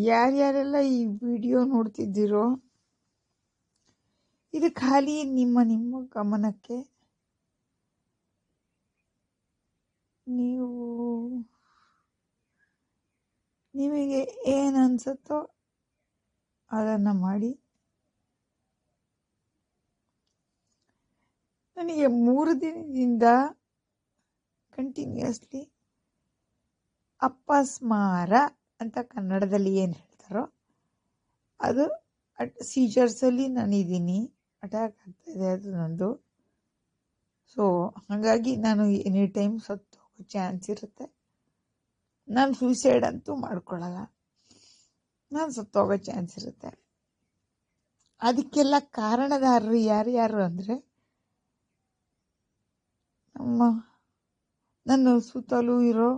ಯಾರ್ಯಾರೆಲ್ಲ ಈ ವಿಡಿಯೋ ನೋಡ್ತಿದ್ದೀರೋ, ಇದು ಖಾಲಿ ನಿಮ್ಮ ಗಮನಕ್ಕೆ. ನಿಮಗೆ ಏನು ಅನ್ಸುತ್ತೋ ಅದನ್ನು ಮಾಡಿ. ನನಗೆ 3 ದಿನದಿಂದ ಕಂಟಿನ್ಯೂಸ್ಲಿ ಅಪಸ್ಮಾರ ಅಂತ ಕನ್ನಡದಲ್ಲಿ ಏನು ಹೇಳ್ತಾರೋ ಅದು ಸೀಜರ್ಸಲ್ಲಿ ನಾನಿದ್ದೀನಿ, ಅಟ್ಯಾಕ್ ಆಗ್ತಾಯಿದೆ ಅದು ನಂದು. ಸೊ ಹಾಗಾಗಿ ನಾನು ಎನಿ ಟೈಮ್ ಸತ್ತೋಗೋ ಚಾನ್ಸ್ ಇರುತ್ತೆ. ನಾನು ಸೂಸೈಡ್ ಅಂತೂ ಮಾಡ್ಕೊಳ್ಳಲ್ಲ, ನಾನು ಸತ್ತೋಗೋ ಚಾನ್ಸ್ ಇರುತ್ತೆ. ಅದಕ್ಕೆಲ್ಲ ಕಾರಣದಾರರು ಯಾರ್ಯಾರು ಅಂದರೆ, ನನ್ನ ಸುತ್ತಲೂ ಇರೋ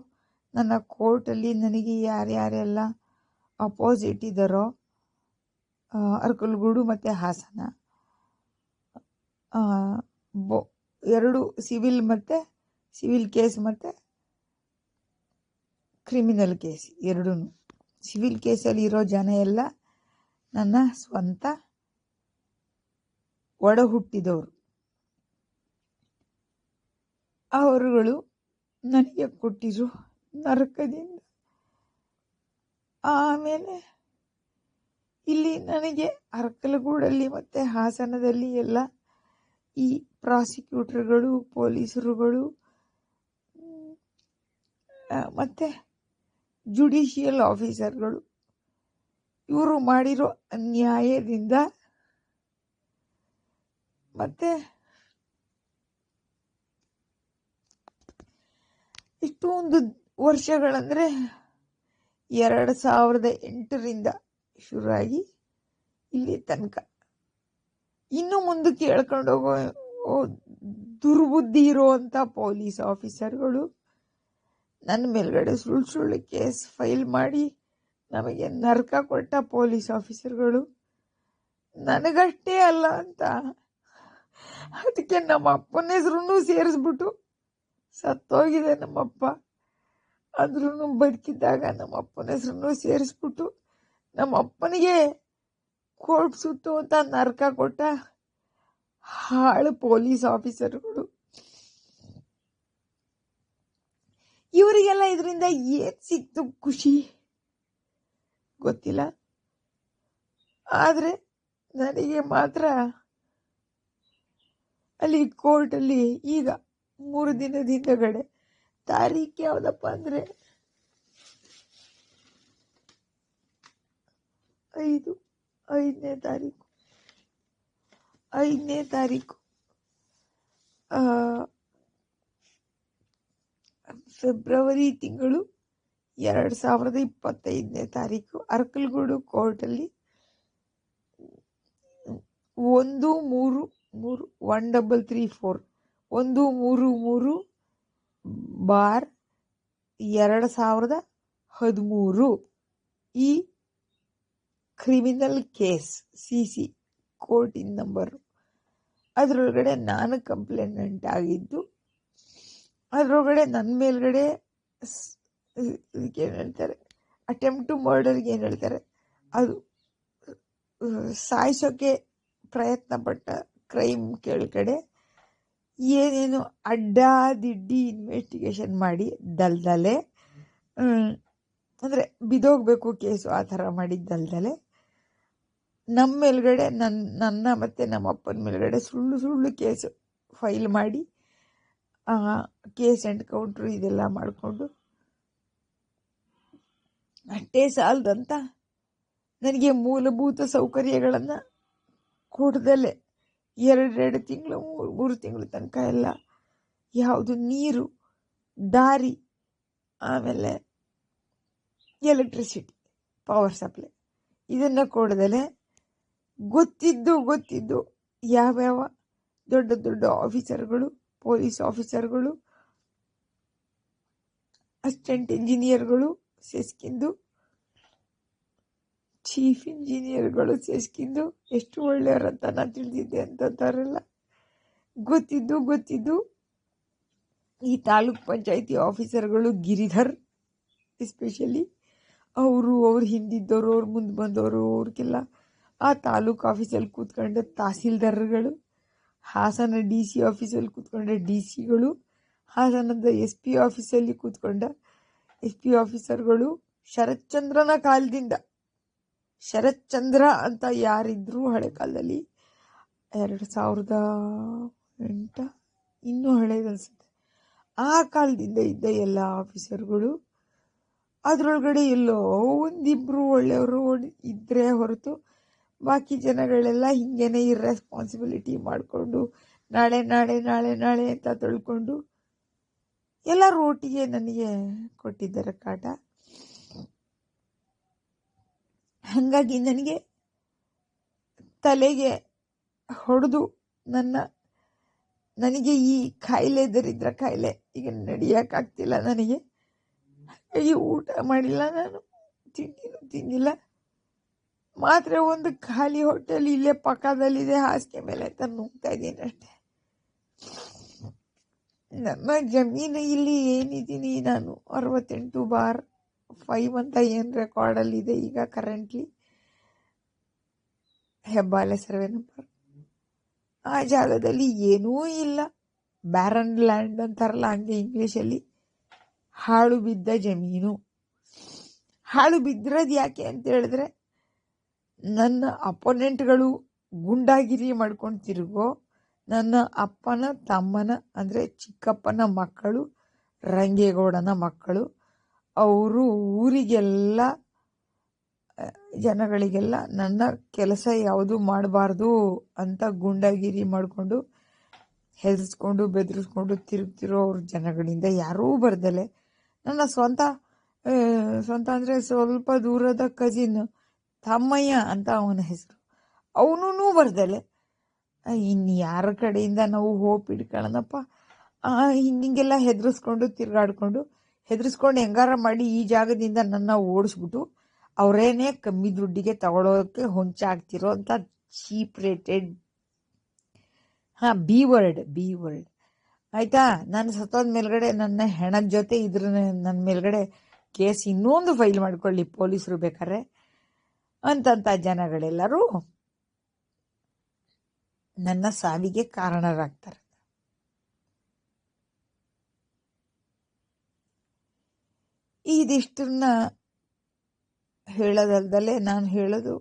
ನನ್ನ ಕೋರ್ಟಲ್ಲಿ ನನಗೆ ಯಾರ್ಯಾರೆಲ್ಲ ಅಪೋಸಿಟ್ ಇದ್ದಾರೋ, ಅರಕಲಗೂಡು ಮತ್ತು ಹಾಸನ, 2 ಸಿವಿಲ್ ಕೇಸ್ ಮತ್ತು ಕ್ರಿಮಿನಲ್ ಕೇಸ್ 2. ಸಿವಿಲ್ ಕೇಸಲ್ಲಿ ಇರೋ ಜನ ಎಲ್ಲ ನನ್ನ ಸ್ವಂತ ಒಡ ಹುಟ್ಟಿದವರು. ಅವರುಗಳು ನನಗೆ ಕೊಟ್ಟಿರೋ ನರಕದಿಂದ ಆಮೇಲೆ ಇಲ್ಲಿ ನನಗೆ ಅರಕಲಗೂಡಲ್ಲಿ ಮತ್ತು ಹಾಸನದಲ್ಲಿ ಎಲ್ಲ ಈ ಪ್ರಾಸಿಕ್ಯೂಟರ್ಗಳು, ಪೊಲೀಸರುಗಳು ಮತ್ತು ಜುಡಿಷಿಯಲ್ ಆಫೀಸರ್ಗಳು ಇವರು ಮಾಡಿರೋ ಅನ್ಯಾಯದಿಂದ ಮತ್ತು ಇಷ್ಟೊಂದು ವರ್ಷಗಳಂದರೆ 2008ರಿಂದ ಶುರುವಾಗಿ ಇಲ್ಲಿ ತನಕ ಇನ್ನು ಮುಂದಕ್ಕೆ ಹೇಳ್ಕೊಂಡು ಹೋಗೋ ದುರ್ಬುದ್ಧಿ ಇರುವಂಥ ಪೊಲೀಸ್ ಆಫೀಸರ್ಗಳು ನನ್ನ ಮೇಲ್ಗಡೆ ಸುಳ್ಳು ಕೇಸ್ ಫೈಲ್ ಮಾಡಿ ನಮಗೆ ನರಕ ಕೊಟ್ಟ ಪೊಲೀಸ್ ಆಫೀಸರ್ಗಳು ನನಗಷ್ಟೇ ಅಲ್ಲ ಅಂತ ಅದಕ್ಕೆ ನಮ್ಮ ಅಪ್ಪನ ಹೆಸರನ್ನು ಸೇರಿಸ್ಬಿಟ್ಟು, ಸತ್ತೋಗಿದೆ ನಮ್ಮಪ್ಪ ಅಂದ್ರೂ ಬದುಕಿದ್ದಾಗ ನಮ್ಮ ಅಪ್ಪನ ಹೆಸರನ್ನು ಸೇರಿಸ್ಬಿಟ್ಟು ನಮ್ಮ ಅಪ್ಪನಿಗೆ ಕೋರ್ಟ್ ಸುತ್ತು ಅಂತ ನರಕ ಕೊಟ್ಟ ಹಾಳು ಪೊಲೀಸ್ ಆಫೀಸರ್ಗಳು. ಇವರಿಗೆಲ್ಲ ಇದರಿಂದ ಏನು ಸಿಕ್ತು ಖುಷಿ ಗೊತ್ತಿಲ್ಲ, ಆದರೆ ನನಗೆ ಮಾತ್ರ ಅಲ್ಲಿ ಕೋರ್ಟಲ್ಲಿ ಈಗ 3 ದಿನದ ಹಿಂದಗಡೆ ತಾರೀಖು ಯಾವುದಪ್ಪ ಅಂದರೆ 5ನೇ ತಾರೀಕು ಫೆಬ್ರವರಿ ತಿಂಗಳು 2025ನೇ ತಾರೀಕು ಅರಕಲಗೂಡು ಕೋರ್ಟಲ್ಲಿ 133/2013 ಈ ಕ್ರಿಮಿನಲ್ ಕೇಸ್ CC ಕೋರ್ಟಿನ ನಂಬರು. ಅದರೊಳಗಡೆ ನಾನು ಕಂಪ್ಲೇಂಟ್ ಆಗಿದ್ದು, ಅದರೊಳಗಡೆ ನನ್ನ ಮೇಲ್ಗಡೆ ಇದಕ್ಕೇನು ಹೇಳ್ತಾರೆ, ಅಟೆಂಪ್ಟ್ ಟು ಮರ್ಡರ್ಗೆ ಏನು ಹೇಳ್ತಾರೆ, ಅದು ಸಾಯಿಸೋಕ್ಕೆ ಪ್ರಯತ್ನ ಪಟ್ಟ ಕ್ರೈಮ್ ಕೆಳಗಡೆ ಏನೇನು ಅಡ್ಡಾದಿಡ್ಡಿ ಇನ್ವೆಸ್ಟಿಗೇಷನ್ ಮಾಡಿ ದಲ್ದಲೆ ಅಂದರೆ ಬಿದೋಗ್ಬೇಕು ಕೇಸು ಆ ಥರ ಮಾಡಿದ್ದಲ್ದಲೆ ನಮ್ಮ ಮೇಲ್ಗಡೆ ನನ್ನ ಮತ್ತು ನಮ್ಮ ಅಪ್ಪನ ಮೇಲ್ಗಡೆ ಸುಳ್ಳು ಕೇಸು ಫೈಲ್ ಮಾಡಿ ಕೇಸ್ ಎನ್ಕೌಂಟ್ರು ಇದೆಲ್ಲ ಮಾಡಿಕೊಂಡು ಅಷ್ಟೇ ಸಾಲದಂತ ನನಗೆ ಮೂಲಭೂತ ಸೌಕರ್ಯಗಳನ್ನು ಕೊಡ್ದಲೆ 2 ತಿಂಗಳು 3 ತಿಂಗಳು ತನಕ ಎಲ್ಲ ಯಾವುದು ನೀರು, ದಾರಿ, ಆಮೇಲೆ ಎಲೆಕ್ಟ್ರಿಸಿಟಿ, ಪವರ್ ಸಪ್ಲೈ ಇದನ್ನು ಕೊಡ್ದಲೆ ಗೊತ್ತಿದ್ದು ಯಾವ್ಯಾವ ದೊಡ್ಡ ಆಫೀಸರ್ಗಳು, ಪೊಲೀಸ್ ಆಫೀಸರ್ಗಳು, ಅಸಿಸ್ಟೆಂಟ್ ಇಂಜಿನಿಯರ್ಗಳು ಸೇಸ್ಕಿಂದು, ಚೀಫ್ ಇಂಜಿನಿಯರ್ಗಳು ಸೇಸ್ಕಿಂದು ಎಷ್ಟು ಒಳ್ಳೆಯವರಂತ ನಾನು ತಿಳಿದಿದ್ದೆ ಅಂತಂತಾರಲ್ಲ, ಗೊತ್ತಿದ್ದು ಈ ತಾಲೂಕ್ ಪಂಚಾಯಿತಿ ಆಫೀಸರ್ಗಳು ಗಿರಿಧರ್ ಎಸ್ಪೆಷಲಿ ಅವ್ರು ಹಿಂದಿದ್ದವರು, ಅವ್ರು ಮುಂದೆ ಬಂದವರು, ಅವ್ರಿಗೆಲ್ಲ ಆ ತಾಲೂಕು ಆಫೀಸಲ್ಲಿ ಕೂತ್ಕೊಂಡ ತಹಸೀಲ್ದಾರ್ಗಳು, ಹಾಸನ DC ಆಫೀಸಲ್ಲಿ ಕೂತ್ಕೊಂಡ DC ಗಳು, ಹಾಸನದ SP ಆಫೀಸಲ್ಲಿ ಕೂತ್ಕೊಂಡ SP ಆಫೀಸರ್ಗಳು, ಶರತ್ಚಂದ್ರನ ಕಾಲದಿಂದ, ಶರತ್ಚಂದ್ರ ಅಂತ ಯಾರಿದ್ರು ಹಳೆ ಕಾಲದಲ್ಲಿ, 2008 ಇನ್ನೂ ಹಳೇದನ್ಸುತ್ತೆ, ಆ ಕಾಲದಿಂದ ಇದ್ದ ಎಲ್ಲ ಆಫೀಸರ್ಗಳು. ಅದರೊಳಗಡೆ ಎಲ್ಲೋ ಒಂದಿಬ್ರು ಒಳ್ಳೆಯವರು ಇದ್ರೆ ಹೊರತು ಬಾಕಿ ಜನಗಳೆಲ್ಲ ಹಿಂಗೇನೆ ಇರ್ರೆಸ್ಪಾನ್ಸಿಬಿಲಿಟಿ ಮಾಡಿಕೊಂಡು ನಾಳೆ ನಾಳೆ ನಾಳೆ ನಾಳೆ ಅಂತ ತೊಳ್ಕೊಂಡು ಎಲ್ಲರೂ ಒಟ್ಟಿಗೆ ನನಗೆ ಕೊಟ್ಟಿದ್ದಾರೆ ಕಾಟ. ಹಾಗಾಗಿ ತಲೆಗೆ ಹೊಡೆದು ನನಗೆ ಈ ಕಾಯಿಲೆ, ದರಿದ್ರ ಕಾಯಿಲೆ, ಈಗ ನಡೆಯೋಕ್ಕಾಗ್ತಿಲ್ಲ ನನಗೆ. ಹಾಗಾಗಿ ಊಟ ಮಾಡಿಲ್ಲ, ನಾನು ತಿಂದಿಲ್ಲ. ಮಾತ್ರೆ ಒಂದು ಖಾಲಿ ಹೋಟೆಲ್ ಇಲ್ಲೇ ಪಕ್ಕದಲ್ಲಿದೆ, ಹಾಸಿಗೆ ಮೇಲೆ ಅಂತ ನುಗ್ತಾ ಇದ್ದೀನಿ ಅಷ್ಟೇ. ನನ್ನ ಜಮೀನು ಇಲ್ಲಿ ಏನಿದ್ದೀನಿ ನಾನು 68/5 ಅಂತ ಏನು ರೆಕಾರ್ಡಲ್ಲಿದೆ ಈಗ ಕರೆಂಟ್ಲಿ, ಹೆಬ್ಬಾಲೆ ಸರ್ವೆ ನಂಬರ್. ಆ ಜಾಗದಲ್ಲಿ ಏನೂ ಇಲ್ಲ, ಬ್ಯಾರನ್ ಲ್ಯಾಂಡ್ ಅಂತಾರಲ್ಲ ಹಂಗೆ ಇಂಗ್ಲೀಷಲ್ಲಿ. ಹಾಳು ಬಿದ್ದ ಜಮೀನು. ಹಾಳು ಬಿದ್ದಿರೋದು ಯಾಕೆ ಅಂತ ಹೇಳಿದ್ರೆ, ನನ್ನ ಅಪೋನೆಂಟ್ಗಳು ಗುಂಡಾಗಿರಿ ಮಾಡ್ಕೊಂಡು ತಿರುಗೋ ನನ್ನ ಅಪ್ಪನ ತಮ್ಮನ ಅಂದರೆ ಚಿಕ್ಕಪ್ಪನ ಮಕ್ಕಳು, ರಂಗೇಗೌಡನ ಮಕ್ಕಳು, ಅವರು ಊರಿಗೆಲ್ಲ ಜನಗಳಿಗೆಲ್ಲ ನನ್ನ ಕೆಲಸ ಯಾವುದು ಮಾಡಬಾರ್ದು ಅಂತ ಗುಂಡಾಗಿರಿ ಮಾಡಿಕೊಂಡು ಹೆದರ್ಸ್ಕೊಂಡು ಬೆದರಿಸ್ಕೊಂಡು ತಿರುಗ್ತಿರೋ ಅವ್ರ ಜನಗಳಿಂದ ಯಾರೂ ಬರ್ದಲೆ, ನನ್ನ ಸ್ವಂತ ಅಂದರೆ ಸ್ವಲ್ಪ ದೂರದ ಕಜಿನ್ ತಮ್ಮಯ್ಯ ಅಂತ ಅವನ ಹೆಸರು, ಅವನೂ ಬರ್ದಲೆ ಇನ್ನು ಯಾರ ಕಡೆಯಿಂದ ನಾವು ಹೋಪ್ ಇಟ್ಕೊಳ್ಳೋಣಪ್ಪ. ಹಿಂಗೆಲ್ಲ ಹೆದರ್ಸ್ಕೊಂಡು ತಿರ್ಗಾಡ್ಕೊಂಡು ಹೆಂಗಾರ ಮಾಡಿ ಈ ಜಾಗದಿಂದ ನನ್ನ ಓಡಿಸ್ಬಿಟ್ಟು ಅವರೇನೇ ಕಮ್ಮಿ ದುಡ್ಡಿಗೆ ತಗೊಳ್ಳೋಕ್ಕೆ ಹೊಂಚಾಗ್ತಿರೋ ಅಂತ ಚೀಪ್ ರೇಟೆಡ್ ಬಿ ವರ್ಡ್ ಆಯ್ತಾ. ನಾನು ಸತ್ತೋದ ಮೇಲ್ಗಡೆ ನನ್ನ ಹೆಣದ ಜೊತೆ ಇದ್ರ ನನ್ನ ಮೇಲ್ಗಡೆ ಕೇಸ್ ಇನ್ನೊಂದು ಫೈಲ್ ಮಾಡ್ಕೊಳ್ಳಿ ಪೊಲೀಸರು ಬೇಕಾರೆ ಅಂತಂತ ಜನಗಳೆಲ್ಲರೂ ನನ್ನ ಸಾವಿಗೆ ಕಾರಣರಾಗ್ತಾರೆ. ಇದಿಷ್ಟನ್ನ ಹೇಳೋದಲ್ದಲೆ ನಾನು ಹೇಳೋದು,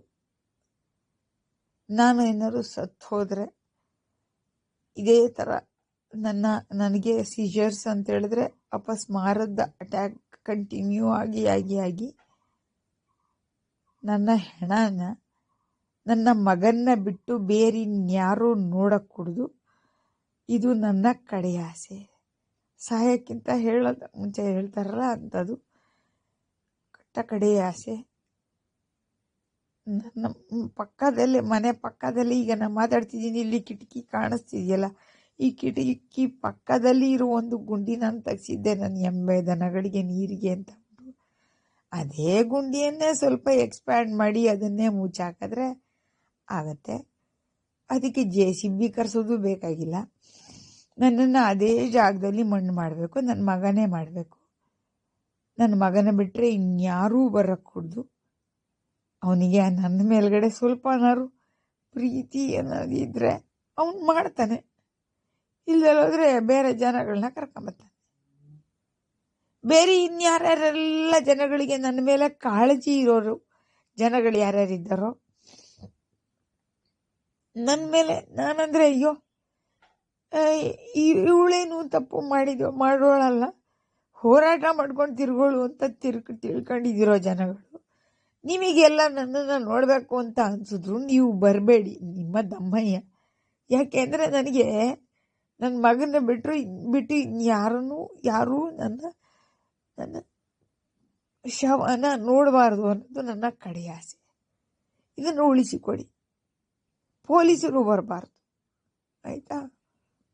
ನಾನು ಏನಾದ್ರು ಸತ್ತು ಹೋದ್ರೆ ಇದೇ ಥರ ನನಗೆ ಸೀಜರ್ಸ್ ಅಂತ ಹೇಳಿದ್ರೆ ಅಪಸ್ಮಾರದ ಅಟ್ಯಾಕ್ ಕಂಟಿನ್ಯೂ ಆಗಿ ನನ್ನ ಹೆಣನ ನನ್ನ ಮಗನ್ನ ಬಿಟ್ಟು ಬೇರೆ ಇನ್ಯಾರೂ ನೋಡಕ್ಕೆ ಕೊಡುದು. ಇದು ನನ್ನ ಕಡೆಯ ಆಸೆ. ಸಾಯಕ್ಕಿಂತ ಹೇಳೋದು ಮುಂಚೆ ಹೇಳ್ತಾರಲ್ಲ ಅಂಥದ್ದು ಕಡೆಯ ಆಸೆ. ನನ್ನ ಪಕ್ಕದಲ್ಲಿ, ಮನೆ ಪಕ್ಕದಲ್ಲಿ, ಈಗ ನಾನು ಮಾತಾಡ್ತಿದ್ದೀನಿ, ಇಲ್ಲಿ ಕಿಟಕಿ ಕಾಣಿಸ್ತಿದೆಯಲ್ಲ, ಈ ಕಿಟಕಿ ಪಕ್ಕದಲ್ಲಿ ಇರೋ ಒಂದು ಗುಂಡಿ ನಾನು ತೆಗ್ಸಿದ್ದೆ ನನ್ನ ಎಮ್ಮೆ ದನಗಳಿಗೆ ನೀರಿಗೆ ಅಂತ. ಅದೇ ಗುಂಡಿಯನ್ನೇ ಸ್ವಲ್ಪ ಎಕ್ಸ್ಪ್ಯಾಂಡ್ ಮಾಡಿ ಅದನ್ನೇ ಮುಚ್ಚಾಕಿದ್ರೆ ಆಗತ್ತೆ. ಅದಕ್ಕೆ JCB ಕರೆಸೋದು ಬೇಕಾಗಿಲ್ಲ. ನನ್ನನ್ನು ಅದೇ ಜಾಗದಲ್ಲಿ ಮಣ್ಣು ಮಾಡಬೇಕು, ನನ್ನ ಮಗನೇ ಮಾಡಬೇಕು. ನನ್ನ ಮಗನ ಬಿಟ್ಟರೆ ಇನ್ಯಾರೂ ಬರೋಕ್ಕೂಡ್ದು. ಅವನಿಗೆ ನನ್ನ ಮೇಲ್ಗಡೆ ಸ್ವಲ್ಪನಾರು ಪ್ರೀತಿ ಅನ್ನೋದಿದ್ರೆ ಅವನು ಮಾಡ್ತಾನೆ, ಇಲ್ಲದೋದ್ರೆ ಬೇರೆ ಜನಗಳನ್ನ ಕರ್ಕೊಂಬರ್ತಾನೆ. ಬೇರೆ ಇನ್ಯಾರ್ಯಾರೆಲ್ಲ ಜನಗಳಿಗೆ ನನ್ನ ಮೇಲೆ ಕಾಳಜಿ ಇರೋರು ಜನಗಳು ಯಾರ್ಯಾರಿದ್ದಾರೋ ನನ್ನ ಮೇಲೆ, ನಾನಂದರೆ ಅಯ್ಯೋ ಇವಳೇನು ತಪ್ಪು ಮಾಡೋಳಲ್ಲ, ಹೋರಾಟ ಮಾಡ್ಕೊಂಡು ತಿರ್ಗೋಳು ಅಂತ ತಿಳ್ಕೊಂಡಿದ್ದೀರೋ ಜನಗಳು, ನಿಮಗೆಲ್ಲ ನನ್ನನ್ನು ನೋಡಬೇಕು ಅಂತ ಅನಿಸಿದ್ರು ನೀವು ಬರಬೇಡಿ ನಿಮ್ಮ ದಮ್ಮಯ್ಯ. ಯಾಕೆಂದರೆ ನನಗೆ ನನ್ನ ಮಗನ ಬಿಟ್ಟು ಯಾರೂ ನನ್ನ ಶವನ ನೋಡಬಾರ್ದು ಅನ್ನೋದು ನನ್ನ ಕಡೆಯ ಆಸೆ. ಇದನ್ನು ಉಳಿಸಿಕೊಡಿ, ಪೊಲೀಸರು ಬರಬಾರ್ದು ಆಯಿತಾ.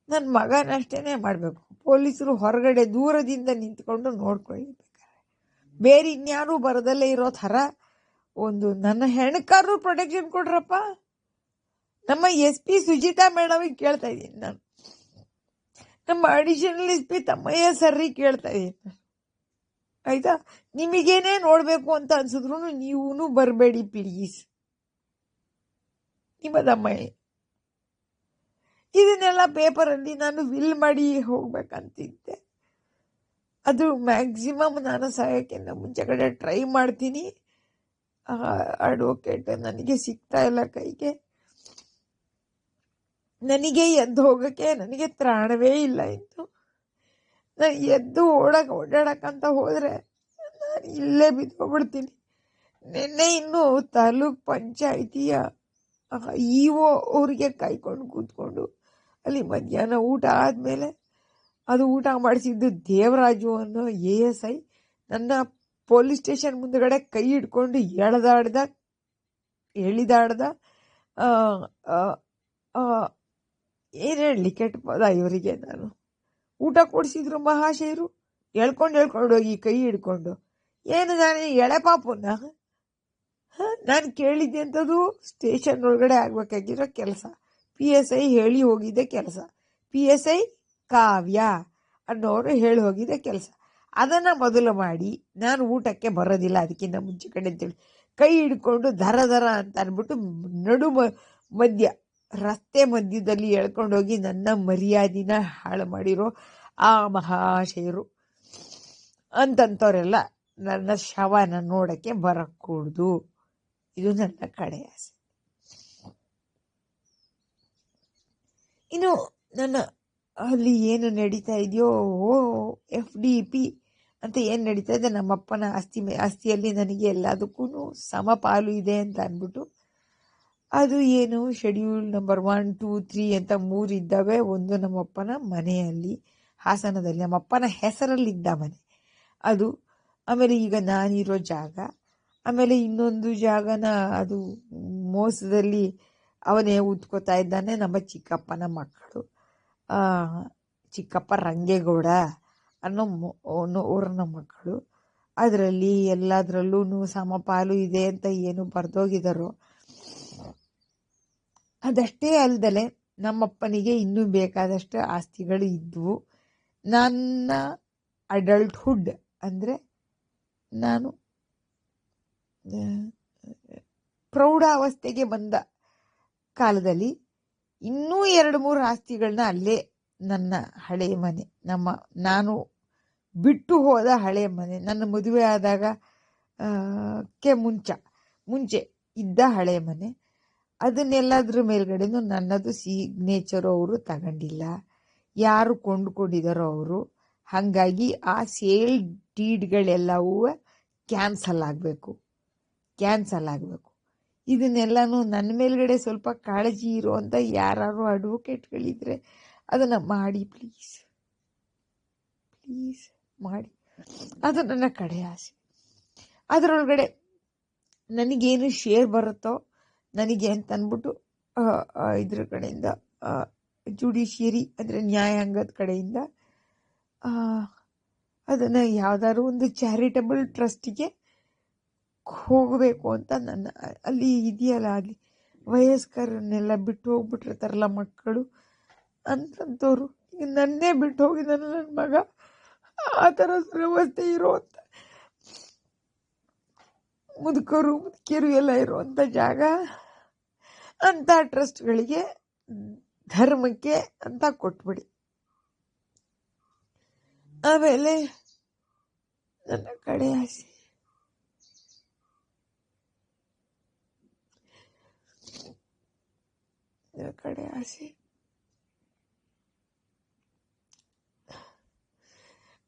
ನನ್ನ ಮಗನಷ್ಟೇ ಮಾಡಬೇಕು, ಪೊಲೀಸರು ಹೊರಗಡೆ ದೂರದಿಂದ ನಿಂತ್ಕೊಂಡು ನೋಡ್ಕೊಳ್ಳಿ ಬೇಕಾದ್ರೆ. ಬೇರೆ ಇನ್ಯಾರೂ ಬರದಲ್ಲೇ ಇರೋ ಥರ ಒಂದು ನನ್ನ ಹೆಣ್ಕಾರರು ಪ್ರೊಟೆಕ್ಷನ್ ಕೊಡ್ರಪ್ಪ. ನಮ್ಮ SP ಸುಜಿತಾ ಮೇಡಮಿಗೆ ಕೇಳ್ತಾ ಇದ್ದೀನಿ ನಾನು, ನಮ್ಮ ಅಡಿಷನಲ್ SP ತಮ್ಮಯ್ಯ ಸರ್ರಿಗೆ ಕೇಳ್ತಾ ಇದ್ದೀನಿ. ಆಯಿತಾ. ನಿಮಗೇನೇ ನೋಡಬೇಕು ಅಂತ ಅನ್ಸಿದ್ರು ನೀವೂ ಬರಬೇಡಿ ಪ್ಲೀಸ್. ನಿಮ್ಮದಮ್ಮ. ಇದನ್ನೆಲ್ಲ ಪೇಪರಲ್ಲಿ ನಾನು ವಿಲ್ ಮಾಡಿ ಹೋಗ್ಬೇಕಂತಿದ್ದೆ. ಅದು ಮ್ಯಾಕ್ಸಿಮಮ್ ನಾನು ಸಾಯೋಕ್ಕಿಂತ ಮುಂಚೆ ಕಡೆ ಟ್ರೈ ಮಾಡ್ತೀನಿ. ಅಡ್ವೊಕೇಟ್ ನನಗೆ ಸಿಗ್ತಾ ಇಲ್ಲ ಕೈಗೆ. ನನಗೆ ಎದ್ದು ಹೋಗೋಕ್ಕೆ ನನಗೆ ತ್ರಾಣವೇ ಇಲ್ಲ ಇತ್ತು. ನಾನು ಎದ್ದು ಓಡಾಡಕ್ಕಂತ ಹೋದರೆ ನಾನು ಇಲ್ಲೇ ಬಿದ್ದೋಗ್ಬಿಡ್ತೀನಿ. ನಿನ್ನೆ ಇನ್ನೂ ತಾಲೂಕ್ ಪಂಚಾಯಿತಿಯ ಇಒ ಅವ್ರಿಗೆ ಕಾಯ್ಕೊಂಡು ಕೂತ್ಕೊಂಡು ಅಲ್ಲಿ ಮಧ್ಯಾಹ್ನ ಊಟ ಆದಮೇಲೆ ಅದು ಊಟ ಮಾಡಿಸಿದ್ದು ದೇವರಾಜು ಅನ್ನೋ ASI ನನ್ನ ಪೊಲೀಸ್ ಸ್ಟೇಷನ್ ಮುಂದಗಡೆ ಕೈ ಹಿಡ್ಕೊಂಡು ಎಳಿದಾಡ್ದ. ಏನು ಹೇಳಲಿ, ಕೆಟ್ಟ ಪದ ಇವರಿಗೆ. ನಾನು ಊಟ ಕೊಡಿಸಿದ್ರು ಮಹಾಶಯರು, ಹೇಳ್ಕೊಂಡು ಹೋಗಿ ಕೈ ಹಿಡ್ಕೊಂಡು. ಏನು ನಾನು ಎಳೆ ಪಾಪುನ? ನಾನು ಕೇಳಿದ್ದೆ ಅಂಥದ್ದು ಸ್ಟೇಷನ್ ಒಳಗಡೆ ಆಗ್ಬೇಕಾಗಿರೋ ಕೆಲಸ. PSI ಹೇಳಿ ಹೋಗಿದ್ದೆ ಕೆಲಸ. PSI ಕಾವ್ಯ ಅನ್ನೋರು ಹೇಳಿ ಹೋಗಿದ್ದೆ ಕೆಲಸ. ಅದನ್ನು ಮೊದಲು ಮಾಡಿ ನಾನು ಊಟಕ್ಕೆ ಬರೋದಿಲ್ಲ ಅದಕ್ಕಿಂತ ಮುಂಚೆ ಕಡೆ ಅಂತೇಳಿ ಕೈ ಹಿಡ್ಕೊಂಡು ದರ ಅಂತ ಅಂದ್ಬಿಟ್ಟು ರಸ್ತೆ ಮಧ್ಯದಲ್ಲಿ ಎಳ್ಕೊಂಡೋಗಿ ನನ್ನ ಮರ್ಯಾದಿನ ಹಾಳು ಮಾಡಿರೋ ಆ ಮಹಾಶಯರು ಅಂತಂಥವರೆಲ್ಲ ನನ್ನ ಶವನ ನೋಡಕ್ಕೆ ಬರಕೂಡ್ದು. ಇದು ನನ್ನ ಕಡೆ ಆಸೆ. ಇನ್ನು ನನ್ನ ಅಲ್ಲಿ ಏನು ನಡೀತಾ ಇದೆಯೋ, FDP ಅಂತ ಏನು ನಡೀತಾ ಇದೆ, ನಮ್ಮಪ್ಪನ ಆಸ್ತಿಯಲ್ಲಿ ನನಗೆ ಎಲ್ಲದಕ್ಕೂ ಸಮಪಾಲು ಇದೆ ಅಂತ ಅಂದ್ಬಿಟ್ಟು, ಅದು ಏನು ಶೆಡ್ಯೂಲ್ ನಂಬರ್ 1, 2, 3 ಅಂತ 3 ಇದ್ದಾವೆ. ಒಂದು ನಮ್ಮಪ್ಪನ ಮನೆಯಲ್ಲಿ ಹಾಸನದಲ್ಲಿ ನಮ್ಮಪ್ಪನ ಹೆಸರಲ್ಲಿದ್ದ ಮನೆ ಅದು. ಆಮೇಲೆ ಈಗ ನಾನಿರೋ ಜಾಗ, ಆಮೇಲೆ ಇನ್ನೊಂದು ಜಾಗನ ಅದು ಮೋಸದಲ್ಲಿ ಅವನೇ ಉತ್ಕೋತಾ ಇದ್ದಾನೆ. ನಮ್ಮ ಚಿಕ್ಕಪ್ಪನ ಮಕ್ಕಳು, ಚಿಕ್ಕಪ್ಪ ರಂಗೇಗೌಡ ಅನ್ನೋ ಊರನ್ನ ಮಕ್ಕಳು. ಅದರಲ್ಲಿ ಎಲ್ಲದರಲ್ಲೂ ಸಮಪಾಲು ಇದೆ ಅಂತ ಏನು ಬರೆದೋಗಿದಾರೋ ಅದಷ್ಟೇ ಅಲ್ದಲೆ ನಮ್ಮಪ್ಪನಿಗೆ ಇನ್ನೂ ಬೇಕಾದಷ್ಟು ಆಸ್ತಿಗಳು ಇದ್ವು. ನನ್ನ ಅಡಲ್ಟ್ಹುಡ್ ಅಂದರೆ ನಾನು ಪ್ರೌಢಾವಸ್ಥೆಗೆ ಬಂದ ಕಾಲದಲ್ಲಿ ಇನ್ನೂ 2-3 ಆಸ್ತಿಗಳನ್ನ ಅಲ್ಲೇ ನನ್ನ ಹಳೆಯ ಮನೆ, ನಾನು ಬಿಟ್ಟು ಹೋದ ಹಳೆಯ ಮನೆ, ನನ್ನ ಮದುವೆ ಆದಾಗ ಮುಂಚೆ ಇದ್ದ ಹಳೆಯ ಮನೆ, ಅದನ್ನೆಲ್ಲದ್ರ ಮೇಲ್ಗಡೆನೂ ನನ್ನದು ಸಿಗ್ನೇಚರು ಅವರು ತಗೊಂಡಿಲ್ಲ. ಯಾರು ಕೊಂಡ್ಕೊಂಡಿದ್ದಾರೋ ಅವರು. ಹಾಗಾಗಿ ಆ ಸೇಲ್ ಡೀಡ್ಗಳೆಲ್ಲವೂ ಕ್ಯಾನ್ಸಲ್ ಆಗಬೇಕು. ಇದನ್ನೆಲ್ಲನೂ ನನ್ನ ಮೇಲ್ಗಡೆ ಸ್ವಲ್ಪ ಕಾಳಜಿ ಇರುವಂಥ ಯಾರು ಅಡ್ವೊಕೇಟ್ಗಳಿದ್ರೆ ಅದನ್ನು ಮಾಡಿ ಪ್ಲೀಸ್ ಮಾಡಿ. ಅದು ನನ್ನ ಕಡೆ ಆಸೆ. ಅದರೊಳಗಡೆ ನನಗೇನು ಶೇರ್ ಬರುತ್ತೋ ನನಗೆ ಅಂತ ಅಂದ್ಬಿಟ್ಟು ಇದ್ರ ಕಡೆಯಿಂದ ಜುಡಿಷಿಯರಿ ಅಂದರೆ ನ್ಯಾಯಾಂಗದ ಕಡೆಯಿಂದ ಅದನ್ನು ಯಾವುದಾದ್ರು ಒಂದು ಚಾರಿಟಬಲ್ ಟ್ರಸ್ಟಿಗೆ ಹೋಗಬೇಕು ಅಂತ ನನ್ನ ಅಲ್ಲಿ ಇದೆಯಲ್ಲ, ಅಲ್ಲಿ ವಯಸ್ಕರನ್ನೆಲ್ಲ ಬಿಟ್ಟು ಹೋಗ್ಬಿಟ್ಟಿರ್ತಾರಲ್ಲ ಮಕ್ಕಳು ಅಂತಂಥವ್ರು. ಈಗ ನನ್ನೇ ಬಿಟ್ಟು ಹೋಗಿದ್ದಾನೆ ನನ್ನ ಮಗ. ಆ ಥರ ವ್ಯವಸ್ಥೆ ಇರುವಂಥ ಮುದುಕಿಯರು ಎಲ್ಲ ಇರುವಂಥ ಜಾಗ, ಅಂಥ ಟ್ರಸ್ಟ್ಗಳಿಗೆ ಧರ್ಮಕ್ಕೆ ಅಂತ ಕೊಟ್ಬಿಡಿ. ಆಮೇಲೆ ನನ್ನ ಕಡೆ ಆಸೆ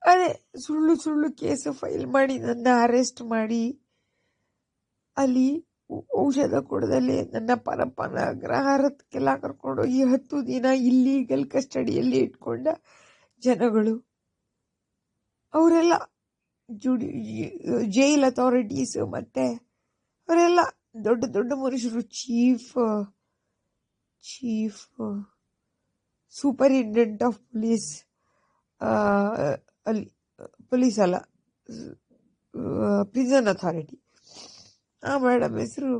ಅದೇ ಸುಳ್ಳು ಕೇಸು ಫೈಲ್ ಮಾಡಿ ನನ್ನ ಅರೆಸ್ಟ್ ಮಾಡಿ ಅಲ್ಲಿ ಔಷಧ ಕೊಡದಲ್ಲಿ ನನ್ನ ಪರಪ್ಪನ ಅಗ್ರಹಾರಕ್ಕೆಲ್ಲ ಕರ್ಕೊಂಡೋಗಿ 10 ದಿನ ಇಲ್ಲೀಗಲ್ ಕಸ್ಟಡಿಯಲ್ಲಿ ಇಟ್ಕೊಂಡ ಜನಗಳು, ಅವರೆಲ್ಲ ಜೈಲ್ ಅಥಾರಿಟೀಸ್ ಮತ್ತೆ ಅವರೆಲ್ಲ ದೊಡ್ಡ ಮನುಷ್ಯರು. ಚೀಫ್ ಸೂಪರಿಂಟೆಂಡೆಂಟ್ ಆಫ್ ಪೊಲೀಸ್, ಅಲ್ಲಿ ಪೊಲೀಸ್ ಅಲ್ಲ, ಪ್ರಿಸನ್ ಅಥಾರಿಟಿ. ಆ ಮೇಡಮ್ ಹೆಸರು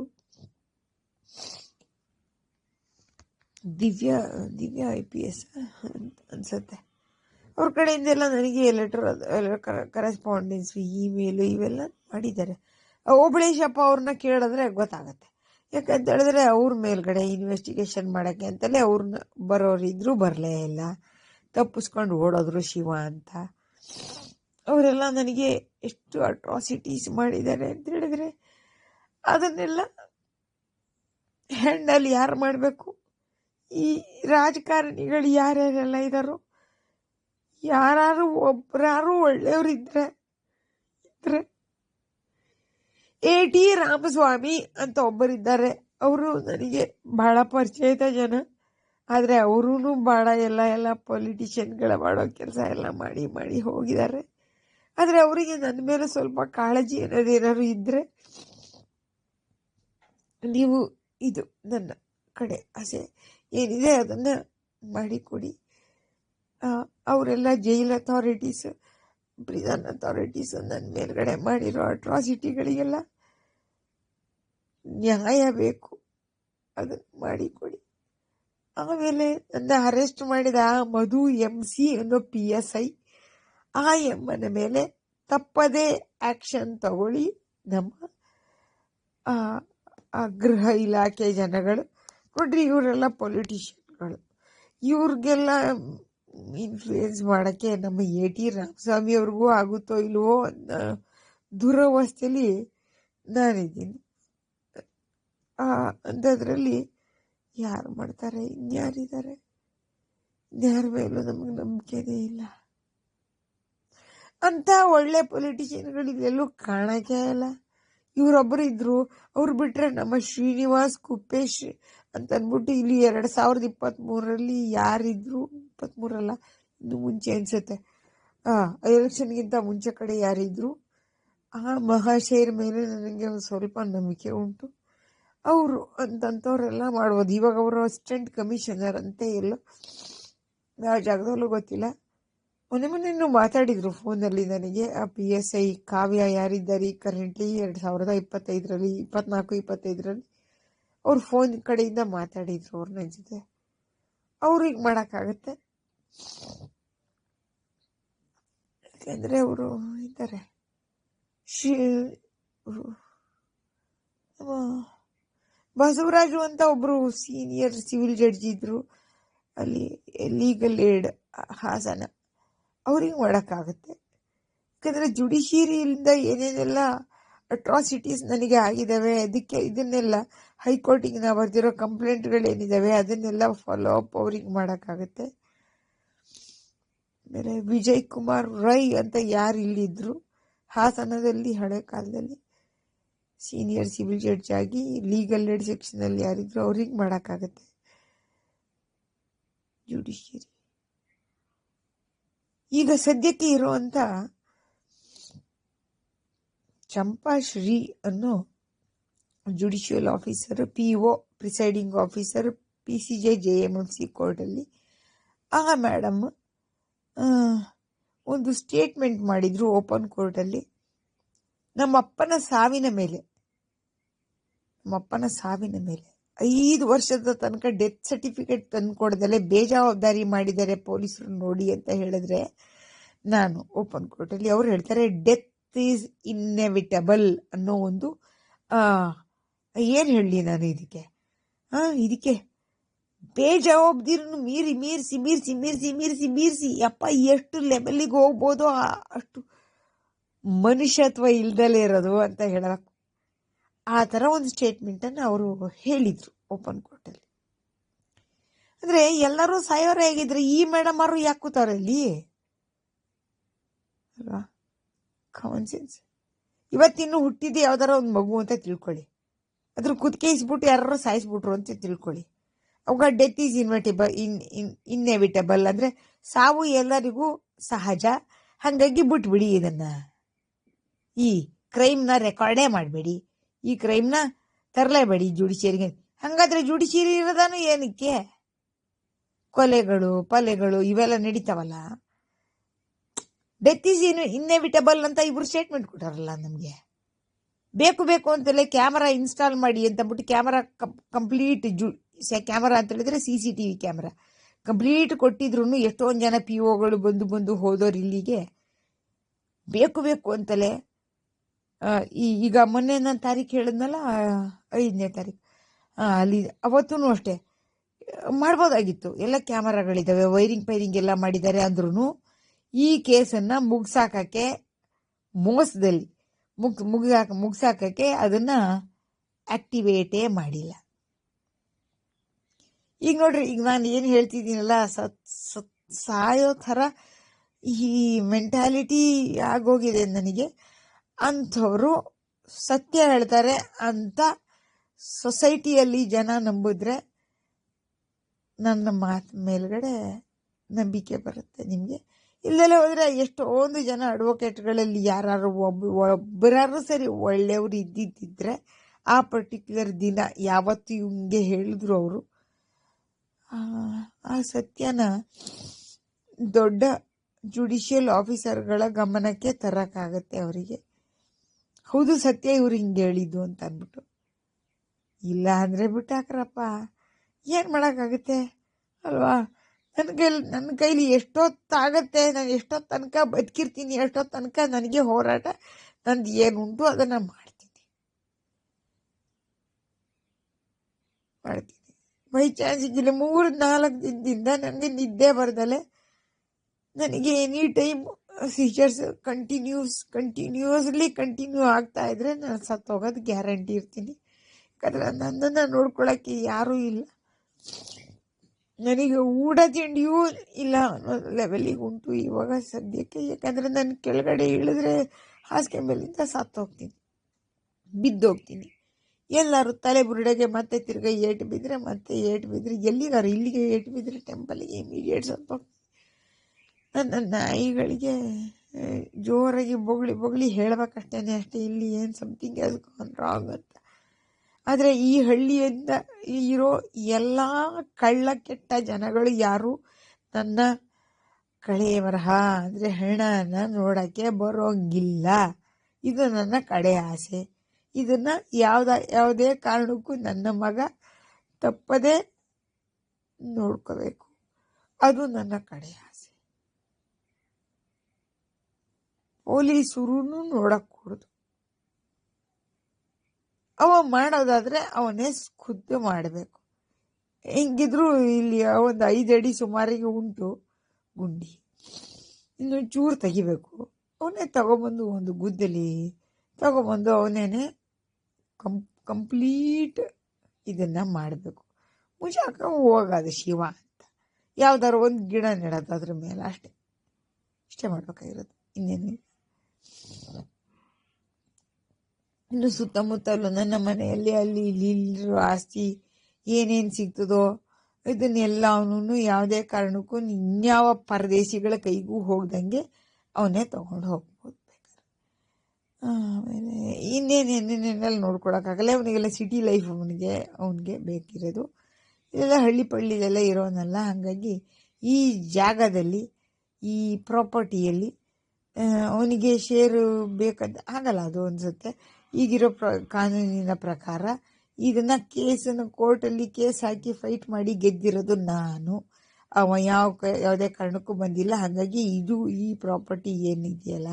ದಿವ್ಯಾ IPS ಅನ್ಸತ್ತೆ. ಅವ್ರ ಕಡೆಯಿಂದೆಲ್ಲ ನನಗೆ ಲೆಟರ್ ಕರೆಸ್ಪಾಂಡೆನ್ಸು ಇಮೇಲು ಇವೆಲ್ಲ ಮಾಡಿದ್ದಾರೆ. ಓಬಳೇಶಪ್ಪ ಅವ್ರನ್ನ ಕೇಳಿದ್ರೆ ಗೊತ್ತಾಗತ್ತೆ. ಯಾಕಂತ ಹೇಳಿದ್ರೆ ಅವ್ರ ಮೇಲ್ಗಡೆ ಇನ್ವೆಸ್ಟಿಗೇಷನ್ ಮಾಡೋಕ್ಕೆ ಅಂತಲೇ ಅವ್ರನ್ನ ಬರೋರಿದ್ರು ಬರಲೇ ಇಲ್ಲ, ತಪ್ಪಿಸ್ಕೊಂಡು ಓಡೋದ್ರು ಶಿವ ಅಂತ. ಅವರೆಲ್ಲ ನನಗೆ ಎಷ್ಟು ಅಟ್ರಾಸಿಟೀಸ್ ಮಾಡಿದ್ದಾರೆ ಅಂತ ಹೇಳಿದ್ರೆ ಅದನ್ನೆಲ್ಲ ಹ್ಯಾಂಡಲ್ ಯಾರು ಮಾಡಬೇಕು? ಈ ರಾಜಕಾರಣಿಗಳು ಯಾರ್ಯಾರೆಲ್ಲ ಇದ್ದಾರೋ, ಯಾರು ಒಬ್ಬರಾರು ಒಳ್ಳೆಯವರಿದ್ರೆ AT ರಾಮಸ್ವಾಮಿ ಅಂತ ಒಬ್ಬರಿದ್ದಾರೆ. ಅವರು ನನಗೆ ಬಹಳ ಪರಿಚಯದ ಜನ. ಆದರೆ ಅವರೂ ಭಾಳ ಎಲ್ಲ ಪೊಲಿಟಿಷಿಯನ್ಗಳ ಮಾಡೋ ಕೆಲಸ ಎಲ್ಲ ಮಾಡಿ ಹೋಗಿದ್ದಾರೆ. ಆದರೆ ಅವರಿಗೆ ನನ್ನ ಮೇಲೆ ಸ್ವಲ್ಪ ಕಾಳಜಿ ಅನ್ನೋದೇನಾದ್ರು ಇದ್ದರೆ ನೀವು ಇದು ನನ್ನ ಕಡೆ ಆಸೆ ಏನಿದೆ ಅದನ್ನು ಮಾಡಿಕೊಡಿ. ಅವರೆಲ್ಲ ಜೈಲ್ ಅಥಾರಿಟೀಸ್, ಪ್ರಿಸನ್ ಅಥಾರಿಟೀಸ್ ನನ್ನ ಮೇಲ್ಗಡೆ ಮಾಡಿರೋ ಅಟ್ರಾಸಿಟಿಗಳಿಗೆಲ್ಲ ನ್ಯಾಯ ಬೇಕು, ಅದನ್ನು ಮಾಡಿಕೊಡಿ. ಆಮೇಲೆ ನನ್ನ ಅರೆಸ್ಟ್ ಮಾಡಿದ ಮಧು MC ಅನ್ನೋ PSI, ಆ ಎಮ್ಮನ ಮೇಲೆ ತಪ್ಪದೇ ಆ್ಯಕ್ಷನ್ ತಗೊಳ್ಳಿ. ನಮ್ಮ ಗೃಹ ಇಲಾಖೆ ಜನಗಳು ನೋಡ್ರಿ, ಇವರೆಲ್ಲ ಪೊಲಿಟಿಷಿಯನ್ಗಳು. ಇವ್ರಿಗೆಲ್ಲ ಇನ್ಫ್ಲೂಯೆನ್ಸ್ ಮಾಡೋಕ್ಕೆ ನಮ್ಮ AT ರಾಮಸ್ವಾಮಿ ಅವ್ರಿಗೂ ಆಗುತ್ತೋ ಇಲ್ವೋ ಅನ್ನೋ ದುರವಸ್ಥೆಯಲ್ಲಿ ನಾನಿದ್ದೀನಿ. ಅಂಥದ್ರಲ್ಲಿ ಯಾರು ಮಾಡ್ತಾರೆ? ಇನ್ಯಾರಿದ್ದಾರೆ? ಇನ್ಯಾರ ಮೇಲೂ ನಮಗೆ ನಂಬಿಕೆನೇ ಇಲ್ಲ. ಅಂಥ ಒಳ್ಳೆ ಪೊಲಿಟಿಷಿಯನ್ಗಳು ಇಲ್ಲೆಲ್ಲೂ ಕಾಣೋಕ್ಕೆ ಇಲ್ಲ. ಇವರೊಬ್ಬರು ಇದ್ರು, ಅವ್ರು ಬಿಟ್ಟರೆ ನಮ್ಮ ಶ್ರೀನಿವಾಸ್ ಕುಪ್ಪೇಶ್ ಅಂತ ಅಂದ್ಬಿಟ್ಟು ಇಲ್ಲಿ 2023ರಲ್ಲಿ ಯಾರಿದ್ರು, 23ರಲ್ಲ ಇನ್ನು ಮುಂಚೆ ಅನಿಸುತ್ತೆ, ಎಲೆಕ್ಷನ್ಗಿಂತ ಮುಂಚೆ ಕಡೆ ಯಾರಿದ್ರು, ಆ ಮಹಾಶಯರ ಮೇಲೆ ನನಗೆ ಒಂದು ಸ್ವಲ್ಪ ನಂಬಿಕೆ ಉಂಟು. ಅವರು ಅಂತಂಥವ್ರೆಲ್ಲ ಮಾಡ್ಬೋದು. ಇವಾಗ ಅವರು ಅಸಿಸ್ಟೆಂಟ್ ಕಮಿಷನರ್ ಅಂತ ಎಲ್ಲ ಯಾವ ಜಾಗದಲ್ಲೂ ಗೊತ್ತಿಲ್ಲ. ಮೊನ್ನೆ ಮಾತಾಡಿದರು ಫೋನಲ್ಲಿ ನನಗೆ. ಆ PSI ಕಾವ್ಯ ಯಾರಿದ್ದಾರೆ ಕರೆಂಟ್ಲಿ 2025ರಲ್ಲಿ 24-25ರಲ್ಲಿ ಅವ್ರ ಫೋನ್ ಕಡೆಯಿಂದ ಮಾತಾಡಿದ್ರು ಅವ್ರು ನನ್ನ ಜೊತೆ. ಅವ್ರಿಗೆ ಮಾಡೋಕ್ಕಾಗತ್ತೆ, ಯಾಕೆಂದರೆ ಅವರು ಇದ್ದಾರೆ. ಬಸವರಾಜು ಅಂತ ಒಬ್ಬರು ಸೀನಿಯರ್ ಸಿವಿಲ್ ಜಡ್ಜ್ ಇದ್ರು ಅಲ್ಲಿ, ಲೀಗಲ್ ಏಡ್ ಹಾಸನ. ಅವ್ರಿಗೆ ಮಾಡೋಕ್ಕಾಗತ್ತೆ. ಯಾಕಂದರೆ ಜುಡಿಷಿಯರಿಯಿಂದ ಏನೇನೆಲ್ಲ ಅಟ್ರಾಸಿಟೀಸ್ ನನಗೆ ಆಗಿದ್ದಾವೆ, ಅದಕ್ಕೆ ಇದನ್ನೆಲ್ಲ ಹೈಕೋರ್ಟಿಗೆ ನಾವು ಬರ್ದಿರೋ ಕಂಪ್ಲೇಂಟ್ಗಳೇನಿದ್ದಾವೆ ಅದನ್ನೆಲ್ಲ ಫಾಲೋ ಅಪ್ ಅವ್ರಿಗೆ ಮಾಡೋಕ್ಕಾಗತ್ತೆ. ಆಮೇಲೆ ವಿಜಯ್ ಕುಮಾರ್ ರೈ ಅಂತ ಯಾರು ಇಲ್ಲಿದ್ದರು ಹಾಸನದಲ್ಲಿ ಹಳೆ ಕಾಲದಲ್ಲಿ ಸೀನಿಯರ್ ಸಿವಿಲ್ ಜಡ್ಜ್ ಆಗಿ ಲೀಗಲ್ ಏಡ್ ಸೆಕ್ಷನಲ್ಲಿ ಯಾರಿದ್ರು ಅವ್ರಿಗೆ ಮಾಡೋಕ್ಕಾಗತ್ತೆ. ಜುಡಿಷಿಯರಿ ಈಗ ಸದ್ಯಕ್ಕೆ ಇರುವಂಥ ಚಂಪಾ ಶ್ರೀ ಅನ್ನೋ judicial officer, PO presiding officer PCJ JMMC ಕೋರ್ಟಲ್ಲಿ, ಆ ಮೇಡಮ್ ಒಂದು ಸ್ಟೇಟ್ಮೆಂಟ್ ಮಾಡಿದ್ರು ಓಪನ್ ಕೋರ್ಟಲ್ಲಿ. ನಮ್ಮಪ್ಪನ ಸಾವಿನ ಮೇಲೆ 5 ವರ್ಷದ ತನಕ ಡೆತ್ ಸರ್ಟಿಫಿಕೇಟ್ ತಂದು ಕೊಡದಲ್ಲೇ ಬೇಜವಾಬ್ದಾರಿ ಮಾಡಿದ್ದಾರೆ ಪೊಲೀಸರು ನೋಡಿ ಅಂತ ಹೇಳಿದ್ರೆ, ನಾನು ಓಪನ್ ಕೋರ್ಟಲ್ಲಿ ಅವ್ರು ಹೇಳ್ತಾರೆ ಡೆತ್ ಈಸ್ ಇನ್ನೆವಿಟಬಲ್ ಅನ್ನೋ ಒಂದು ಏನು ಹೇಳಲಿ ನಾನು ಇದಕ್ಕೆ ಬೇಜವಾಬ್ದಾರಿಯನ್ನು ಮೀರಿಸಿ ಅಪ್ಪ ಎಷ್ಟು ಲೆವೆಲ್ಲಿಗೆ ಹೋಗ್ಬೋದೋ ಅಷ್ಟು ಮನುಷ್ಯತ್ವ ಇಲ್ದಲೇ ಇರೋದು ಅಂತ ಹೇಳಬೇಕು. ಆ ಥರ ಒಂದು ಸ್ಟೇಟ್ಮೆಂಟನ್ನು ಅವರು ಹೇಳಿದರು ಓಪನ್ ಕೋರ್ಟಲ್ಲಿ. ಅಂದರೆ ಎಲ್ಲರೂ ಸಾಯೋರೇ ಆಗಿದ್ರೆ ಈ ಮೇಡಮ್ ಅವರು ಯಾಕೆ ಕೂತಾರೆ ಅಲ್ಲಿ ಅಲ್ವಾ? Common sense. ಇವತ್ತಿನ್ನು ಹುಟ್ಟಿದ್ದು ಯಾವ್ದಾರ ಒಂದು ಮಗು ಅಂತ ತಿಳ್ಕೊಳ್ಳಿ, ಅದ್ರ ಕುತ್ಕೇಯಿಸ್ಬಿಟ್ಟು ಯಾರು ಸಾಯಿಸ್ಬಿಟ್ರು ಅಂತ ತಿಳ್ಕೊಳ್ಳಿ. ಅವಾಗ ಡೆತ್ ಈಸ್ ಇನ್ನೆವಿಟಬಲ್ ಅಂದರೆ ಸಾವು ಎಲ್ಲರಿಗೂ ಸಹಜ, ಹಾಗಾಗಿ ಬಿಟ್ಬಿಡಿ ಇದನ್ನು. ಈ ಕ್ರೈಮ್ನ ರೆಕಾರ್ಡೇ ಮಾಡಬೇಡಿ, ಈ ಕ್ರೈಮ್ನ ತರಲೇಬೇಡಿ ಜುಡಿಷಿಯರಿಗೆ. ಹಾಗಾದರೆ ಜುಡಿಷಿಯರಿ ಇರೋದಾನು ಏನಕ್ಕೆ? ಕೊಲೆಗಳು ಇವೆಲ್ಲ ನಡೀತಾವಲ್ಲ. ಡೆತ್ ಈಸ್ ಇನ್ನೆವಿಟಬಲ್ ಅಂತ ಇಬ್ರು ಸ್ಟೇಟ್ಮೆಂಟ್ ಕೊಟ್ಟಾರಲ್ಲ ನಮಗೆ. ಬೇಕು ಅಂತಲೇ ಕ್ಯಾಮರಾ ಇನ್ಸ್ಟಾಲ್ ಮಾಡಿ ಅಂತ ಬಿಟ್ಟು ಕ್ಯಾಮರಾ ಕಂಪ್ಲೀಟ್ ಕ್ಯಾಮರಾ ಅಂತ ಹೇಳಿದ್ರೆ CCTV ಕ್ಯಾಮರಾ ಕಂಪ್ಲೀಟ್ ಕೊಟ್ಟಿದ್ರು ಎಷ್ಟೊಂದು ಜನ ಪಿ ಒಗಳು ಬಂದು ಹೋದವ್ರು ಇಲ್ಲಿಗೆ ಬೇಕು ಬೇಕು ಅಂತಲೇ. ಈಗ ಮೊನ್ನೆ ನಾನು ತಾರೀಕು ಹೇಳಿದ್ನಲ್ಲ, 5ನೇ ತಾರೀಕು, ಅಲ್ಲಿ ಅವತ್ತೂ ಅಷ್ಟೇ ಮಾಡ್ಬೋದಾಗಿತ್ತು. ಎಲ್ಲ ಕ್ಯಾಮರಾಗಳಿದ್ದಾವೆ, ವೈರಿಂಗ್ ಎಲ್ಲ ಮಾಡಿದ್ದಾರೆ. ಅಂದ್ರೂ ಈ ಕೇಸನ್ನು ಮುಗ್ಸಾಕಕ್ಕೆ ಮೋಸದಲ್ಲಿ ಮುಗ್ಸಾಕಕ್ಕೆ ಅದನ್ನ ಆಕ್ಟಿವೇಟೇ ಮಾಡಿಲ್ಲ. ಈಗ ನೋಡ್ರಿ, ಈಗ ನಾನು ಏನು ಹೇಳ್ತಿದ್ದೀನಲ್ಲ, ಸಾಯೋ ಥರ ಈ ಮೆಂಟಾಲಿಟಿ ಆಗೋಗಿದೆ ನನಗೆ. ಅಂಥವ್ರು ಸತ್ಯ ಹೇಳ್ತಾರೆ ಅಂತ ಸೊಸೈಟಿಯಲ್ಲಿ ಜನ ನಂಬಿದ್ರೆ ನನ್ನ ಮಾತು ಮೇಲ್ಗಡೆ ನಂಬಿಕೆ ಬರುತ್ತೆ ನಿಮಗೆ. ಇಲ್ಲದೆ ಹೋದರೆ ಎಷ್ಟೊಂದು ಜನ ಅಡ್ವೊಕೇಟ್ಗಳಲ್ಲಿ ಯಾರು ಒಬ್ಬರಾರು ಸರಿ ಒಳ್ಳೆಯವರು ಇದ್ದಿದ್ದಿದ್ರೆ ಆ ಪರ್ಟಿಕ್ಯುಲರ್ ದಿನ ಯಾವತ್ತು ಇವಂಗೆ ಹೇಳಿದ್ರು ಅವರು ಆ ಸತ್ಯನ ದೊಡ್ಡ ಜುಡಿಷಿಯಲ್ ಆಫೀಸರ್ಗಳ ಗಮನಕ್ಕೆ ತರಕ್ಕಾಗತ್ತೆ ಅವರಿಗೆ. ಹೌದು, ಸತ್ಯ ಇವ್ರು ಹಿಂಗೆ ಹೇಳಿದ್ದು ಅಂತ ಅಂದ್ಬಿಟ್ಟು. ಇಲ್ಲ ಅಂದರೆ ಬಿಟ್ಟಾಕ್ರಪ್ಪ, ಏನು ಮಾಡೋಕ್ಕಾಗುತ್ತೆ ಅಲ್ವಾ? ನನ್ನ ಕೈಲಿ ಎಷ್ಟೊತ್ತಾಗತ್ತೆ, ನಾನು ಎಷ್ಟೊತ್ತು ತನಕ ಬದುಕಿರ್ತೀನಿ, ಎಷ್ಟೊತ್ತು ತನಕ ನನಗೆ ಹೋರಾಟ, ನಂದು ಏನುಂಟು ಅದನ್ನು ಮಾಡ್ತೀನಿ. ಬೈ ಚಾನ್ಸ್ ಈಗಿಲ್ಲ 3-4 ದಿನದಿಂದ ನನಗೆ ನಿದ್ದೆ ಬರ್ದಲೆ ನನಗೆ ಎನಿ ಟೈಮ್ ಸೀಜರ್ಸ್ ಕಂಟಿನ್ಯೂ ಆಗ್ತಾ ಇದ್ರೆ ನಾನು ಸತ್ತೋಗೋದು ಗ್ಯಾರಂಟಿ ಇರ್ತೀನಿ. ಯಾಕಂದರೆ ನನ್ನನ್ನು ನೋಡ್ಕೊಳ್ಳೋಕ್ಕೆ ಯಾರೂ ಇಲ್ಲ, ನನಗೆ ಊಟ ತಿಂಡಿಯೂ ಇಲ್ಲ ಅನ್ನೋ ಲೆವೆಲಿಗೆ ಉಂಟು ಇವಾಗ ಸದ್ಯಕ್ಕೆ. ಯಾಕಂದರೆ ನಾನು ಕೆಳಗಡೆ ಇಳಿದ್ರೆ ಹಾಸಿಗೆ ಮೇಲಿಂದ ಸತ್ತೋಗ್ತೀನಿ, ಬಿದ್ದೋಗ್ತೀನಿ. ಎಲ್ಲರೂ ತಲೆ ಬುರುಡೆಗೆ ಮತ್ತೆ ತಿರ್ಗಿ ಏಟು ಬಿದ್ದರೆ ಎಲ್ಲಿಗಾರು ಇಲ್ಲಿಗೆ ಏಟು ಬಿದ್ದರೆ ಟೆಂಪಲ್ಗೆ ಇಮಿಡಿಯೇಟ್ ಸತ್ತೋಗ್ತೀನಿ. ನನ್ನ ನಾಯಿಗಳಿಗೆ ಜೋರಾಗಿ ಬೊಗಳಿ ಹೇಳ್ಬೇಕಷ್ಟೇ ಅಷ್ಟೇ, ಇಲ್ಲಿ ಏನು ಸಮಥಿಂಗ್ ಹ್ಯಾಸ್ ಗಾನ್ ರಾಂಗ್ ಅಂತ. ಆದರೆ ಈ ಹಳ್ಳಿಯಿಂದ ಇರೋ ಎಲ್ಲ ಕಳ್ಳ ಕೆಟ್ಟ ಜನಗಳು ಯಾರು ನನ್ನ ಕಡೆ ಬರಹ ಅಂದರೆ ಹಣನ ನೋಡೋಕ್ಕೆ ಬರೋಂಗಿಲ್ಲ. ಇದು ನನ್ನ ಕಡೆ ಆಸೆ. ಇದನ್ನು ಯಾವುದೇ ಕಾರಣಕ್ಕೂ ನನ್ನ ಮಗ ತಪ್ಪದೇ ನೋಡ್ಕೋಬೇಕು, ಅದು ನನ್ನ ಕಡೆ ಆಸೆ. ಪೊಲೀಸರು ನೋಡக்கூಡದು. ಅವ ಮಾಡೋದಾದರೆ ಅವನೇ ಖುದ್ದು ಮಾಡಬೇಕು. ಹೆಂಗಿದ್ರು ಇಲ್ಲಿ ಒಂದು 5 ಅಡಿ ಸುಮಾರಿಗೆ ಉಂಟು ಗುಂಡಿ, ಇನ್ನು ಚೂರು ತೆಗಿಬೇಕು. ಅವನೇ ತಗೊಬಂದು ಒಂದು ಗುದ್ದಲಿ ತಗೊಬಂದು ಅವನೇನೆ ಕಂಪ್ಲೀಟ್ ಇದನ್ನು ಮಾಡಬೇಕು. ಮುಜಾಕ ಹೋಗೋದು ಶಿವ ಅಂತ ಯಾವ್ದಾರು ಒಂದು ಗಿಡ ನೆಡೋದು ಅದ್ರ ಮೇಲೆ, ಇಷ್ಟೇ ಮಾಡ್ಬೇಕಾಗಿರೋದು, ಇನ್ನೇನು. ಇನ್ನು ಸುತ್ತಮುತ್ತಲು ನನ್ನ ಮನೆಯಲ್ಲಿ ಅಲ್ಲಿ ಇಲ್ಲಿ ಆಸ್ತಿ ಏನೇನು ಸಿಗ್ತದೋ ಇದನ್ನೆಲ್ಲ ಅವನು ಯಾವುದೇ ಕಾರಣಕ್ಕೂ ಇನ್ಯಾವ ಪರದೇಶಿಗಳ ಕೈಗೂ ಹೋಗ್ದಂಗೆ ಅವನೇ ತೊಗೊಂಡು ಹೋಗ್ಬೋದು ಬೇಕಾದ್ರೆ. ಆಮೇಲೆ ಇನ್ನೇನೇನೇನೆಲ್ಲ ನೋಡ್ಕೊಳಕ್ಕಾಗಲ್ಲ. ಅವನಿಗೆಲ್ಲ ಸಿಟಿ ಲೈಫ್ ಅವನಿಗೆ ಬೇಕಿರೋದು. ಇದೆಲ್ಲ ಹಳ್ಳಿ ಪಳ್ಳಿಲೆಲ್ಲ ಇರೋನಲ್ಲ, ಹಾಗಾಗಿ ಈ ಜಾಗದಲ್ಲಿ ಈ ಪ್ರಾಪರ್ಟಿಯಲ್ಲಿ ಅವನಿಗೆ ಶೇರು ಬೇಕಂತ ಆಗಲ್ಲ. ಅದು ಅನಿಸುತ್ತೆ ಈಗಿರೋ ಕಾನೂನಿನ ಪ್ರಕಾರ. ಇದನ್ನು ಕೋರ್ಟಲ್ಲಿ ಕೇಸ್ ಹಾಕಿ ಫೈಟ್ ಮಾಡಿ ಗೆದ್ದಿರೋದು ನಾನು. ಅವ ಯಾವುದೇ ಕಾರಣಕ್ಕೂ ಬಂದಿಲ್ಲ. ಹಾಗಾಗಿ ಈ ಪ್ರಾಪರ್ಟಿ ಏನಿದೆಯಲ್ಲ,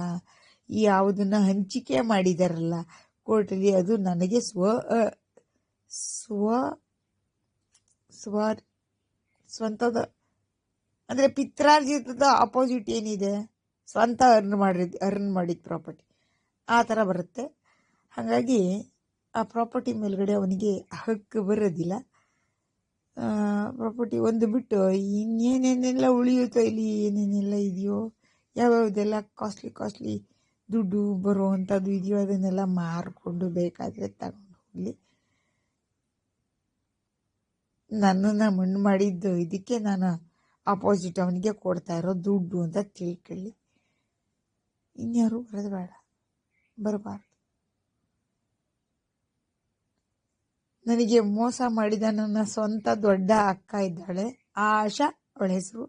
ಯಾವುದನ್ನು ಹಂಚಿಕೆ ಮಾಡಿದಾರಲ್ಲ ಕೋರ್ಟಲ್ಲಿ, ಅದು ನನಗೆ ಸ್ವಂತದ ಅಂದರೆ ಪಿತ್ರಾರ್ಜಿತದ ಆಪೋಸಿಟ್ ಏನಿದೆ, ಸ್ವಂತ ಅರ್ನ್ ಮಾಡಿದ ಪ್ರಾಪರ್ಟಿ ಆ ಥರ ಬರುತ್ತೆ. ಹಾಗಾಗಿ ಆ ಪ್ರಾಪರ್ಟಿ ಮೇಲ್ಗಡೆ ಅವನಿಗೆ ಹಕ್ಕು ಬರೋದಿಲ್ಲ. ಪ್ರಾಪರ್ಟಿ ಒಂದು ಬಿಟ್ಟು ಇನ್ನೇನೇನೆಲ್ಲ ಉಳಿಯುತ್ತೋ ಇಲ್ಲಿ ಏನೇನೆಲ್ಲ ಇದೆಯೋ, ಯಾವ್ಯಾವುದೆಲ್ಲ ಕಾಸ್ಟ್ಲಿ ದುಡ್ಡು ಬರುವಂಥದ್ದು ಇದೆಯೋ ಅದನ್ನೆಲ್ಲ ಮಾರಿಕೊಂಡು ಬೇಕಾದರೆ ತಗೊಂಡು ಹೋಗಲಿ. ನನ್ನನ್ನು ಮಣ್ಣು ಮಾಡಿದ್ದು ಇದಕ್ಕೆ ನಾನು ಆಪೋಸಿಟ್ ಅವನಿಗೆ ಕೊಡ್ತಾ ಇರೋ ದುಡ್ಡು ಅಂತ ತಿಳ್ಕೊಳ್ಳಿ. ಇನ್ಯಾರು ಬರಬಾರ್ದು. ನನಗೆ ಮೋಸ ಮಾಡಿದ ನನ್ನ ಸ್ವಂತ ದೊಡ್ಡ ಅಕ್ಕ ಇದ್ದಾಳೆ, ಆಶಾ ಅವಳ ಹೆಸರು,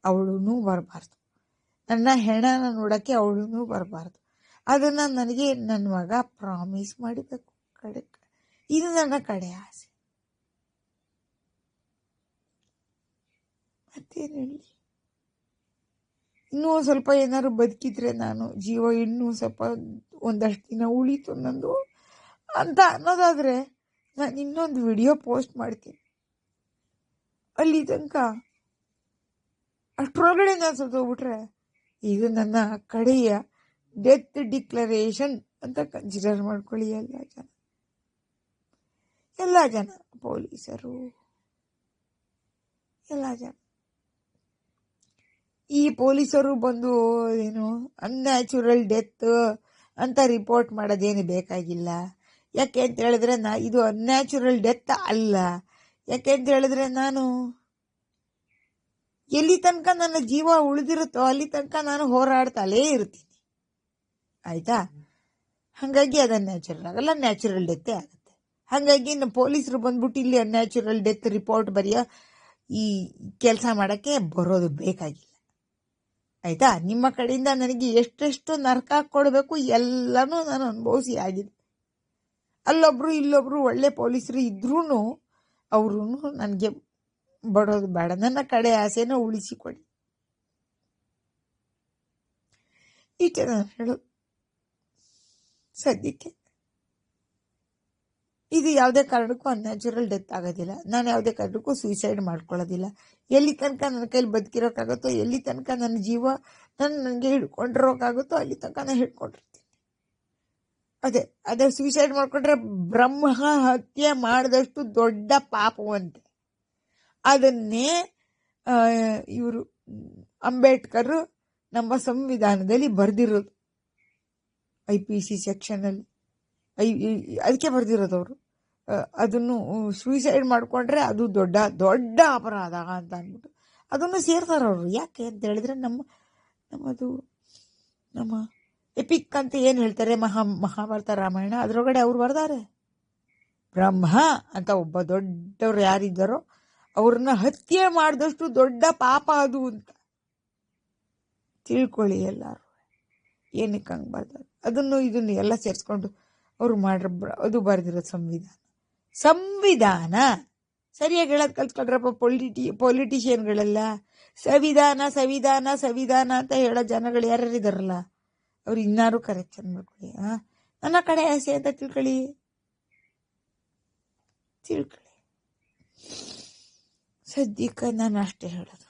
ಅವಳೂ ಬರಬಾರ್ದು. ನನ್ನ ಹೆಣನ ನೋಡೋಕ್ಕೆ ಅವಳೂ ಬರಬಾರ್ದು. ಅದನ್ನು ನನಗೆ ನನ್ನ ಮಗ ಪ್ರಾಮಿಸ್ ಮಾಡಬೇಕು. ಇದು ನನ್ನ ಕಡೆ ಆಸೆ. ಮತ್ತೇನು ಹೇಳಿ? ಇನ್ನೂ ಸ್ವಲ್ಪ ಏನಾದ್ರು ಬದುಕಿದ್ರೆ ನಾನು ಜೀವ ಇನ್ನೂ ಸ್ವಲ್ಪ ಒಂದಷ್ಟು ದಿನ ಉಳೀತು ನಂದು ಅಂತ ಅನ್ನೋದಾದರೆ ನಾನು ಇನ್ನೊಂದು ವಿಡಿಯೋ ಪೋಸ್ಟ್ ಮಾಡ್ತೀನಿ. ಅಲ್ಲಿ ತನಕ ಅಷ್ಟರೊಳಗಡೆ ನಾನು ಸತ್ತೋಗ್ಬಿಟ್ರೆ ಇದು ನನ್ನ ಕಡೆಯ ಡೆತ್ ಡಿಕ್ಲರೇಷನ್ ಅಂತ ಕನ್ಸಿಡರ್ ಮಾಡ್ಕೊಳ್ಳಿ ಎಲ್ಲ ಜನ ಪೊಲೀಸರು, ಎಲ್ಲ ಜನ. ಈ ಪೊಲೀಸರು ಬಂದು ಏನು ಅನ್ಯಾಚುರಲ್ ಡೆತ್ ಅಂತ ರಿಪೋರ್ಟ್ ಮಾಡೋದೇನು ಬೇಕಾಗಿಲ್ಲ. ಯಾಕೆ ಅಂತ ಹೇಳಿದ್ರೆ ಇದು ಅನ್ಯಾಚುರಲ್ ಡೆತ್ ಅಲ್ಲ. ಯಾಕೆ ಅಂತ ಹೇಳಿದ್ರೆ ನಾನು ಎಲ್ಲಿ ತನಕ ನನ್ನ ಜೀವ ಉಳಿದಿರುತ್ತೋ ಅಲ್ಲಿ ತನಕ ನಾನು ಹೋರಾಡ್ತಲೇ ಇರ್ತೀನಿ, ಆಯ್ತಾ? ಹಾಗಾಗಿ ಅದು ಅನ್ಯಾಚುರಲ್ ಆಗಲ್ಲ, ನ್ಯಾಚುರಲ್ ಡೆತ್ತೇ ಆಗುತ್ತೆ. ಹಾಗಾಗಿ ನಮ್ಮ ಪೊಲೀಸರು ಬಂದ್ಬಿಟ್ಟು ಇಲ್ಲಿ ಅನ್ಯಾಚುರಲ್ ಡೆತ್ ರಿಪೋರ್ಟ್ ಬರೆಯೋ ಈ ಕೆಲಸ ಮಾಡೋಕ್ಕೆ ಬರೋದು ಬೇಕಾಗಿಲ್ಲ, ಆಯ್ತಾ? ನಿಮ್ಮ ಕಡೆಯಿಂದ ನನಗೆ ಎಷ್ಟೆಷ್ಟು ನರಕ ಕೊಡಬೇಕು ಎಲ್ಲನೂ ನಾನು ಅನುಭವಿಸಿ ಆಗಿದೆ. ಅಲ್ಲೊಬ್ರು ಇಲ್ಲೊಬ್ರು ಒಳ್ಳೆ ಪೊಲೀಸರು ಇದ್ರೂ ಅವರು ನನಗೆ ಬಡೋದು ಬೇಡ, ನನ್ನ ಕಡೆ ಆಸೆನ ಉಳಿಸಿಕೊಡಿ. ಈಚೆ ನಾನು ಹೇಳೋದು ಸದ್ಯಕ್ಕೆ ಇದು ಯಾವುದೇ ಕಾರಣಕ್ಕೂ ಅನ್ಯಾಚುರಲ್ ಡೆತ್ ಆಗೋದಿಲ್ಲ. ನಾನು ಯಾವುದೇ ಕಾರಣಕ್ಕೂ ಸೂಸೈಡ್ ಮಾಡ್ಕೊಳ್ಳೋದಿಲ್ಲ. ಎಲ್ಲಿ ತನಕ ನನ್ನ ಕೈಲಿ ಬದುಕಿರೋಕ್ಕಾಗುತ್ತೋ, ಎಲ್ಲಿ ತನಕ ನನ್ನ ಜೀವ ನನಗೆ ಹಿಡ್ಕೊಂಡಿರೋಕ್ಕಾಗುತ್ತೋ ಅಲ್ಲಿ ತನಕ ನಾನು ಹಿಡ್ಕೊಂಡಿರ್ತೀನಿ. ಅದೇ ಸೂಸೈಡ್ ಮಾಡ್ಕೊಂಡ್ರೆ ಬ್ರಹ್ಮ ಹತ್ಯೆ ಮಾಡಿದಷ್ಟು ದೊಡ್ಡ ಪಾಪವಂತೆ. ಅದನ್ನೇ ಇವರು ಅಂಬೇಡ್ಕರ್ ನಮ್ಮ ಸಂವಿಧಾನದಲ್ಲಿ ಬರೆದಿರೋದು, IPC ಸೆಕ್ಷನಲ್ಲಿ ಅದಕ್ಕೆ ಬರೆದಿರೋದು ಅವರು. ಅದನ್ನು ಸೂಸೈಡ್ ಮಾಡಿಕೊಂಡ್ರೆ ಅದು ದೊಡ್ಡ ದೊಡ್ಡ ಅಪರಾಧ ಅಂತ ಅಂದ್ಬಿಟ್ಟು ಅದನ್ನು ಸೇರ್ತಾರೆ ಅವರು. ಯಾಕೆ ಅಂತ ಹೇಳಿದ್ರೆ ನಮ್ಮದು ನಮ್ಮ ಎಪಿಕ್ ಅಂತ ಏನು ಹೇಳ್ತಾರೆ ಮಹಾಭಾರತ ರಾಮಾಯಣ ಅದರೊಳಗಡೆ ಅವ್ರು ಬರ್ತಾರೆ. ಬ್ರಹ್ಮ ಅಂತ ಒಬ್ಬ ದೊಡ್ಡವ್ರು ಯಾರಿದ್ದಾರೋ ಅವ್ರನ್ನ ಹತ್ಯೆ ಮಾಡಿದಷ್ಟು ದೊಡ್ಡ ಪಾಪ ಅದು ಅಂತ ತಿಳ್ಕೊಳ್ಳಿ ಎಲ್ಲರೂ. ಏನಕ್ಕೆ ಹಂಗೆ ಬರ್ತಾರೆ? ಇದನ್ನು ಎಲ್ಲ ಸೇರಿಸ್ಕೊಂಡು ಅವ್ರು ಅದು ಬರೆದಿರೋ ಸಂವಿಧಾನ ಸರಿಯಾಗಿ ಹೇಳೋದು ಕಲ್ತ್ಕೊಂಡ್ರಪ್ಪ ಪೊಲಿಟಿಷಿಯನ್ಗಳೆಲ್ಲ. ಸಂವಿಧಾನ ಸಂವಿಧಾನ ಸಂವಿಧಾನ ಅಂತ ಹೇಳೋ ಜನಗಳು ಯಾರ್ಯಾರಿದಾರಲ್ಲ ಅವ್ರು ಇನ್ನಾರು ಕರೆಕ್ಷನ್ ಮಾಡ್ಕೊಳ್ಳಿ. ನನ್ನ ಕಡೆ ಆಸೆ ಅಂತ ತಿಳ್ಕೊಳ್ಳಿ. ಸದ್ಯಕ್ಕೆ ನಾನು ಅಷ್ಟೇ ಹೇಳೋದು.